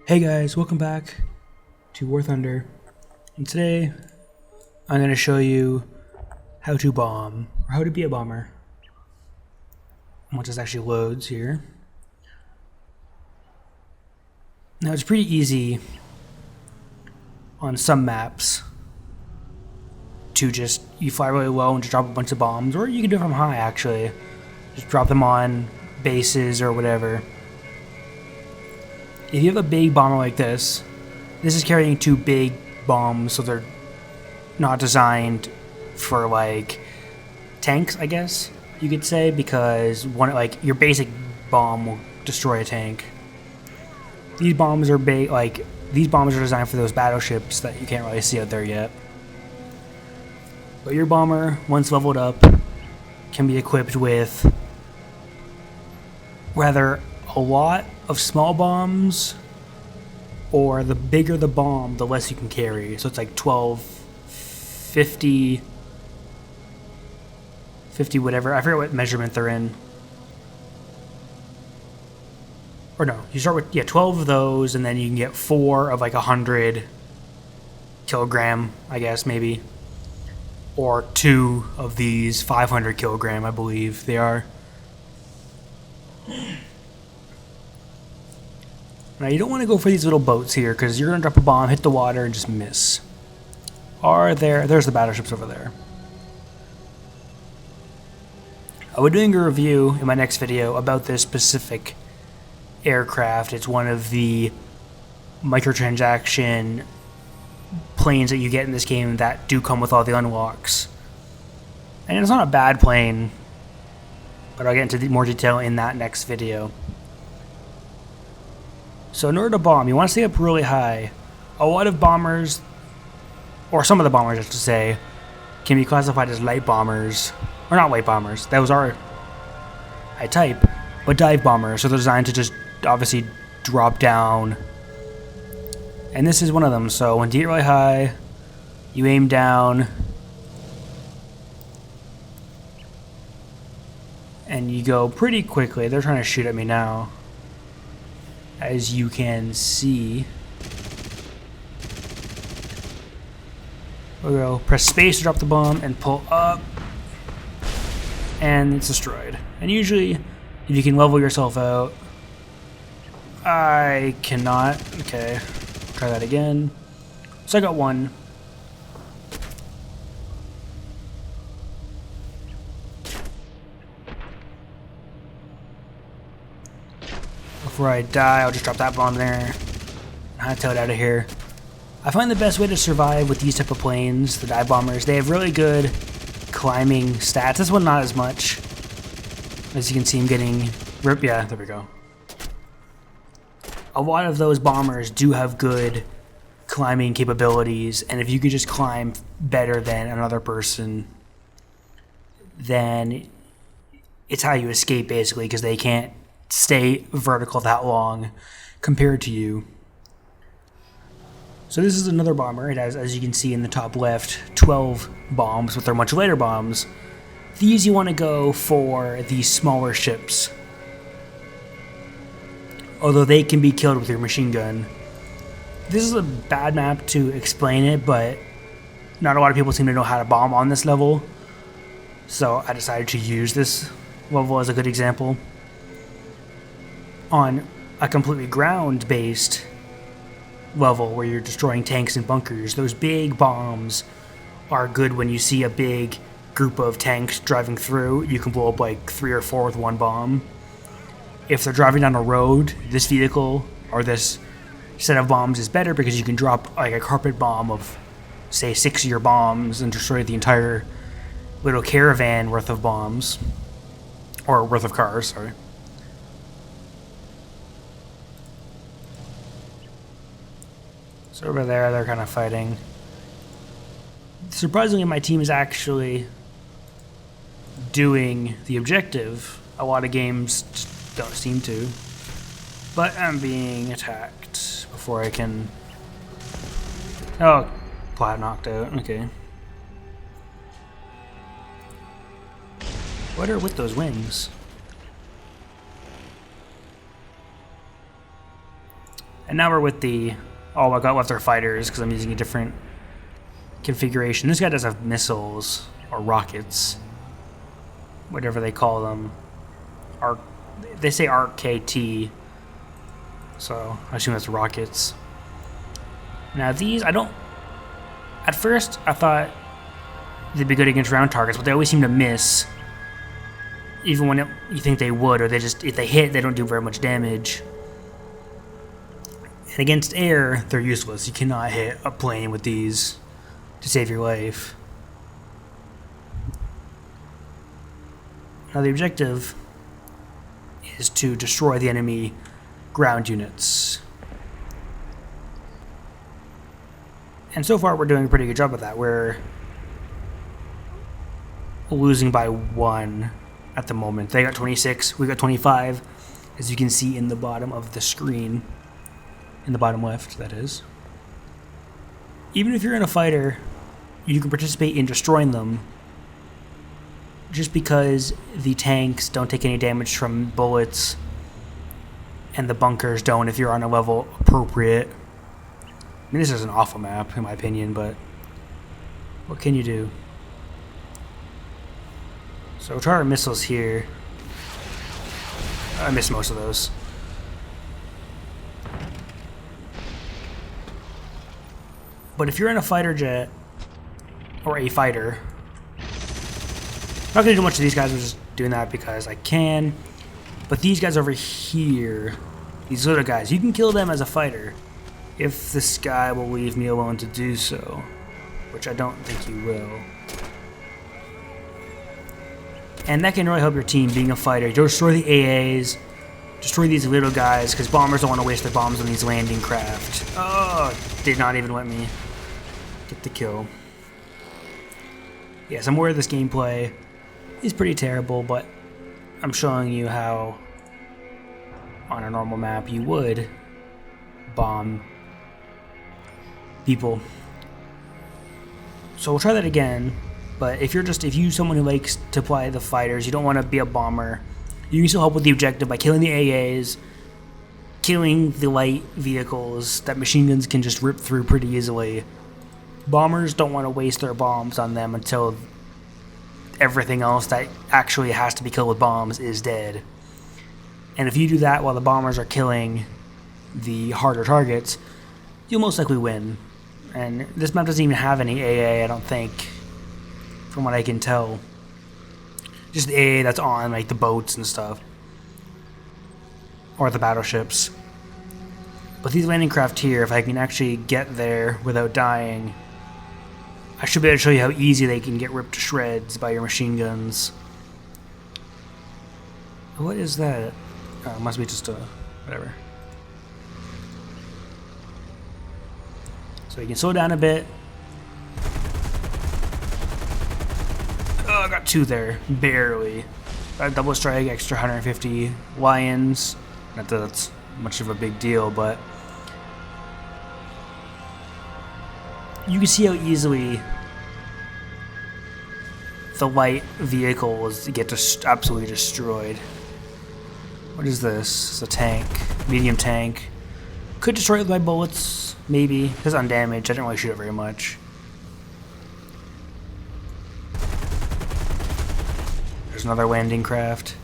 Hey guys, welcome back to War Thunder, and today I'm going to show you how to bomb, or how to be a bomber, once this actually loads here. Now it's pretty easy on some maps to just, you fly really low and just drop a bunch of bombs, or you can do it from high actually, just drop them on bases or whatever. If you have a big bomber like this is carrying two big bombs, so they're not designed for like tanks, I guess you could say, because one, like, your basic bomb will destroy a tank. These bombs are big, like these bombs are designed for those battleships that you can't really see out there yet. But your bomber, once leveled up, can be equipped with rather a lot of small bombs, or the bigger the bomb, the less you can carry. So it's like 12, 50, whatever. I forget what measurement they're in. Or no, you start with, 12 of those, and then you can get 4 of like 100 kilogram, I guess, maybe. Or 2 of these 500 kilogram, I believe they are. Now, you don't want to go for these little boats here, because you're going to drop a bomb, hit the water, and just miss. There's the battleships over there. I'll be doing a review in my next video about this specific aircraft. It's one of the microtransaction planes that you get in this game that do come with all the unlocks. And it's not a bad plane, but I'll get into more detail in that next video. So in order to bomb, you want to stay up really high. A lot of bombers, or some of the bombers I should say, can be classified as light bombers. Or not light bombers, those are high type, but dive bombers. So they're designed to just obviously drop down. And this is one of them. So when you get really high, you aim down, and you go pretty quickly. They're trying to shoot at me now, as you can see. We'll go press space to drop the bomb and pull up, and it's destroyed. And usually, if you can level yourself out, I cannot. Okay, try that again. So I got one. Before I die, I'll just drop that bomb there. Hightail it out of here. I find the best way to survive with these type of planes, the dive bombers, they have really good climbing stats. This one not as much. As you can see, I'm getting ripped. Yeah, there we go. A lot of those bombers do have good climbing capabilities, and if you could just climb better than another person, then it's how you escape, basically, because they can't stay vertical that long compared to you. So this is another bomber. It has, as you can see in the top left, 12 bombs, but they're much later bombs. These you want to go for the smaller ships, although they can be killed with your machine gun. This is a bad map to explain it, but not a lot of people seem to know how to bomb on this level, so I decided to use this level as a good example. On a completely ground-based level where you're destroying tanks and bunkers, those big bombs are good when you see a big group of tanks driving through. You can blow up like 3 or 4 with one bomb. If they're driving down a road, this vehicle or this set of bombs is better because you can drop like a carpet bomb of, say, 6 of your bombs and destroy the entire little caravan worth of bombs, or worth of cars, sorry. So over there, they're kind of fighting. Surprisingly, my team is actually doing the objective. A lot of games just don't seem to. But I'm being attacked before I can... Oh, plat knocked out. Okay. What are with those wings? And now we're with the... Oh, I got left our fighters because I'm using a different configuration. This guy does have missiles, or rockets, whatever they call them. They say RKT, so I assume that's rockets. Now these, I don't... At first, I thought they'd be good against round targets, but they always seem to miss. Even when you think they would, or they just, if they hit, they don't do very much damage. And against air, they're useless. You cannot hit a plane with these to save your life. Now the objective is to destroy the enemy ground units. And so far we're doing a pretty good job of that. We're losing by 1 at the moment. They got 26, we got 25, as you can see in the bottom of the screen. In the bottom left, that is. Even if you're in a fighter, you can participate in destroying them just because the tanks don't take any damage from bullets and the bunkers don't if you're on a level appropriate. I mean, this is an awful map, in my opinion, but what can you do? So we'll try our missiles here. I missed most of those. But if you're in a fighter jet, or a fighter, I'm not going to do much of these guys, I'm just doing that because I can. But these guys over here, these little guys, you can kill them as a fighter if this guy will leave me alone to do so, which I don't think he will. And that can really help your team being a fighter. You destroy the AAs, destroy these little guys, because bombers don't want to waste their bombs on these landing craft. Oh, did not even let me get the kill. Yes, I'm aware this gameplay is pretty terrible, but I'm showing you how on a normal map you would bomb people. So we'll try that again, but if you're someone who likes to play the fighters, you don't want to be a bomber, you can still help with the objective by killing the AAs, killing the light vehicles that machine guns can just rip through pretty easily. Bombers don't want to waste their bombs on them until everything else that actually has to be killed with bombs is dead. And if you do that while the bombers are killing the harder targets, you'll most likely win. And this map doesn't even have any AA, I don't think, from what I can tell. Just the AA that's on, like, the boats and stuff. Or the battleships. But these landing craft here, if I can actually get there without dying, I should be able to show you how easy they can get ripped to shreds by your machine guns. What is that? Oh, it must be just a... whatever. So you can slow down a bit. Oh, I got 2 there. Barely. Double strike, extra 150 lions. Not that that's much of a big deal, but... you can see how easily the light vehicles get absolutely destroyed. What is this? It's a tank. Medium tank. Could destroy it with my bullets, maybe. It's undamaged. I didn't really shoot it very much. There's another landing craft.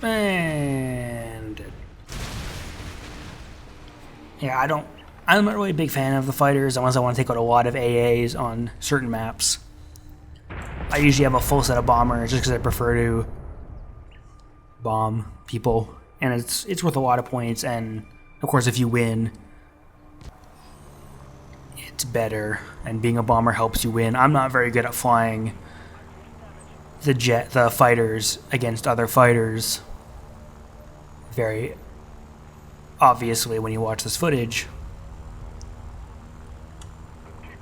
And yeah, I'm not really a big fan of the fighters unless I want to take out a lot of AAs on certain maps. I usually have a full set of bombers just because I prefer to bomb people, and it's worth a lot of points, and of course if you win it's better, and being a bomber helps you win. I'm not very good at flying the fighters against other fighters, very obviously when you watch this footage.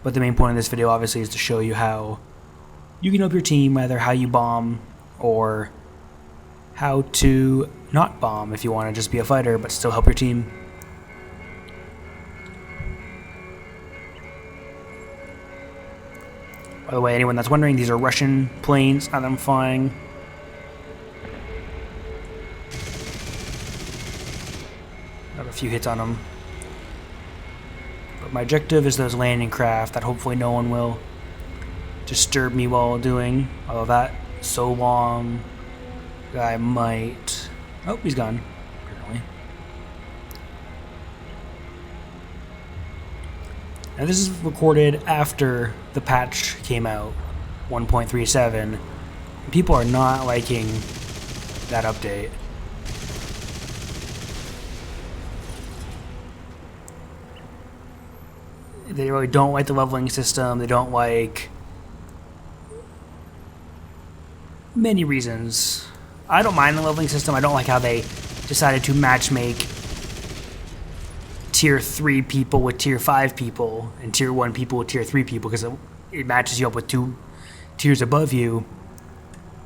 But the main point of this video obviously is to show you how you can help your team, either how you bomb or how to not bomb if you want to just be a fighter but still help your team. By the way, anyone that's wondering, these are Russian planes that I'm flying. I have a few hits on them. But my objective is those landing craft that hopefully no one will disturb me while doing. Although that so long guy might. Oh, he's gone. Apparently. Now this is recorded after the patch came out, 1.37. People are not liking that update. They really don't like the leveling system. They don't like many reasons. I don't mind the leveling system. I don't like how they decided to matchmake tier 3 people with tier 5 people and tier 1 people with tier 3 people, because it matches you up with 2 tiers above you.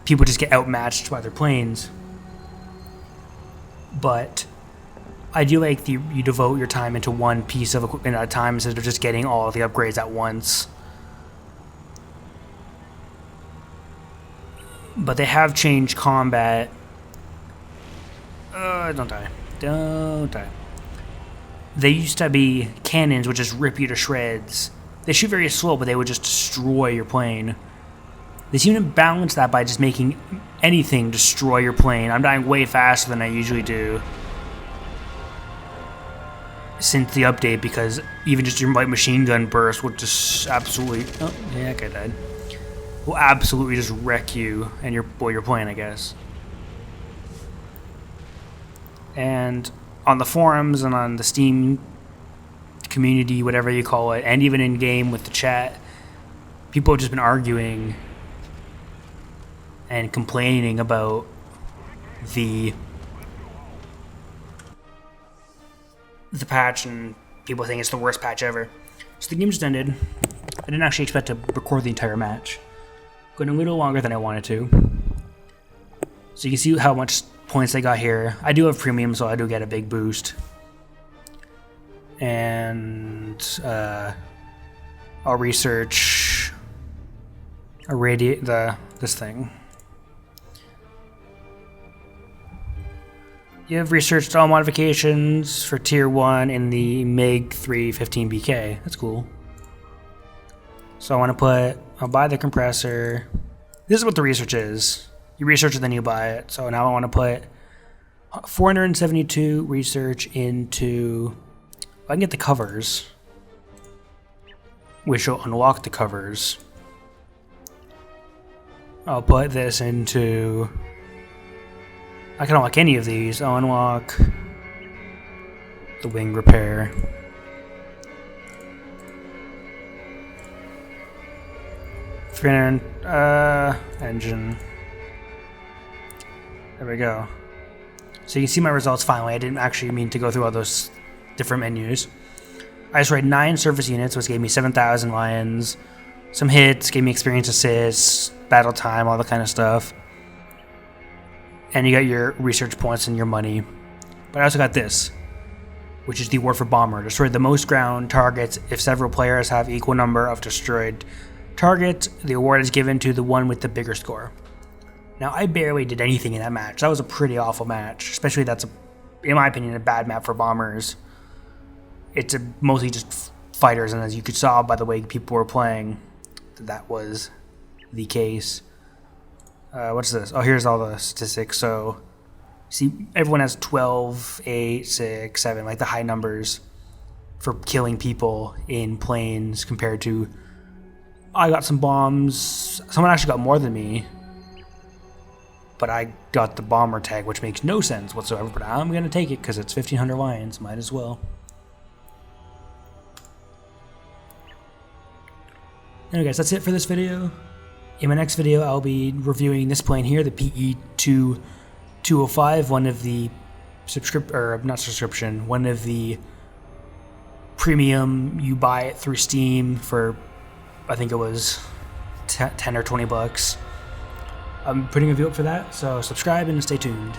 People just get outmatched by their planes. But I do like you devote your time into one piece of equipment at a time instead of just getting all of the upgrades at once. But they have changed combat. Don't die. Don't die. They used to be cannons which just rip you to shreds. They shoot very slow, but they would just destroy your plane. They seem to balance that by just making anything destroy your plane. I'm dying way faster than I usually do since the update, because even just your light machine gun burst will just absolutely... Oh, yeah, that guy died. Will absolutely just wreck you and your plane, I guess. And on the forums and on the Steam community, whatever you call it, and even in game with the chat, people have just been arguing and complaining about the patch, and people think it's the worst patch ever. So the game just ended. I didn't actually expect to record the entire match. Going a little longer than I wanted to. So you can see how much points I got here. I do have premium, so I do get a big boost. And I'll research this thing. You have researched all modifications for Tier 1 in the MiG 315BK. That's cool. So I'll buy the compressor. This is what the research is. You research it, then you buy it. So now I want to put 472 research into... I can get the covers, which will unlock the covers. I'll put this into... I can unlock any of these. I'll unlock the wing repair. Engine. There we go. So you can see my results finally. I didn't actually mean to go through all those different menus. I just read 9 service units, which gave me 7,000 lions. Some hits, gave me experience assists, battle time, all that kind of stuff. And you got your research points and your money. But I also got this, which is the award for Bomber. Destroyed the most ground targets. If several players have equal number of destroyed targets, the award is given to the one with the bigger score. Now, I barely did anything in that match. That was a pretty awful match. Especially that's, in my opinion, a bad map for bombers. It's mostly just fighters, and as you could saw by the way people were playing, that was the case. What's this? Oh, here's all the statistics. So, see, everyone has 12, 8, 6, 7, like the high numbers for killing people in planes compared to... I got some bombs. Someone actually got more than me. But I got the bomber tag, which makes no sense whatsoever. But I'm going to take it because it's 1,500 lions. Might as well. Anyway, guys, that's it for this video. In my next video, I'll be reviewing this plane here, the PE-205, one of the one of the premium. You buy it through Steam for, I think it was 10 or 20 bucks. I'm putting a review up for that, so subscribe and stay tuned.